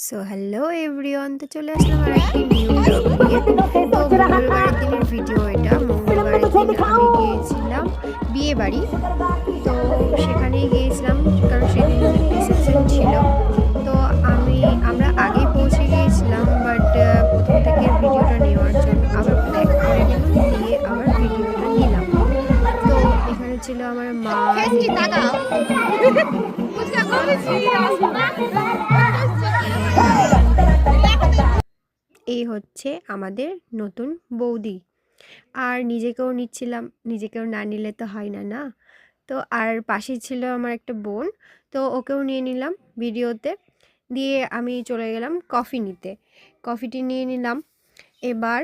So hello everyone, তো চলে আসলাম আর একটি নিউ ব্লগ নিয়ে। তো মঙ্গলবারের দিনের ভিডিও এটা। মঙ্গলবারের দিন আমি গিয়েছিলাম বিয়ে বাড়ি। তো সেখানেই গিয়েছিলাম কারণ সেদিন রিসেপশন ছিল। তো আমরা আগেই পৌঁছে গিয়েছিলাম, বাট প্রথম থেকে ভিডিওটা নেওয়ার জন্য আবার ব্যাক করে গেলাম, দিয়ে আবার ভিডিওটা নিলাম। তো এখানে ছিল আমার মা, এই হচ্ছে আমাদের নতুন বৌদি। আর নিজেকেও নিচ্ছিলাম, নিজেকেও না নিলে তো হয় না, না? তো আর পাশে ছিল আমার একটা বোন, তো ওকেও নিয়ে নিলাম ভিডিওতে। দিয়ে আমি চলে গেলাম কফি নিতে, কফিটি নিয়ে নিলাম। এবার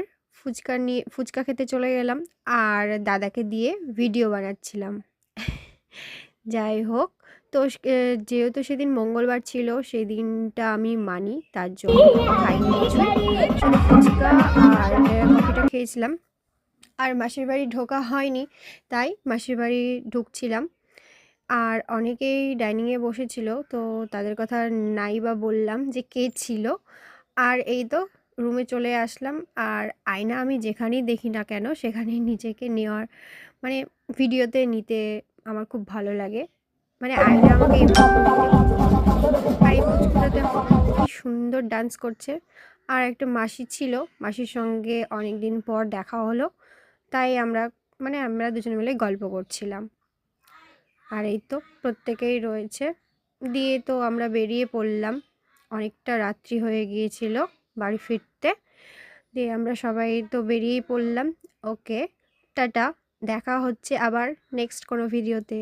ফুচকা খেতে চলে গেলাম, আর দাদাকে দিয়ে ভিডিও বানাচ্ছিলাম। যাই হোক, তো যেহেতু সেদিন মঙ্গলবার ছিল, সেই দিনটা আমি মানি, তার জন্য খাইনি কিছু, শুধু ফুচকা আর কফিটা খেয়েছিলাম। আর মাসির বাড়ি ঢোকা হয়নি, তাই মাসির বাড়ি ঢুকছিলাম। আর অনেকেই ডাইনিংয়ে বসেছিল, তো তাদের কথা নাই বা বললাম যে কে ছিল। আর এই তো রুমে চলে আসলাম। আর আয়না আমি যেখানেই দেখি না কেন সেখানেই নিজেকে নেওয়ার, মানে ভিডিওতে নিতে আমার খুব ভালো লাগে। মানে আয়না আমাকে এইভাবে নিতে খুব ভালো লাগে। আর এই পুচকুটা দেখো কি সুন্দর ডান্স করছে। আর একটা মাসি ছিল, মাসির সঙ্গে অনেক দিন পর দেখা হলো, তাই আমরা দুজনে মিলে গল্প করছিলাম। আর এই তো প্রত্যেকেই রয়েছে। দিয়ে তো আমরা বেরিয়ে পড়লাম, অনেকটা রাত্রি হয়ে গিয়েছিল বাড়ি ফিরতে। দিয়ে আমরা সবাই তো বেরিয়েই পড়লাম। ওকে, টাটা, দেখা হচ্ছে আবার নেক্সট কোনো ভিডিওতে।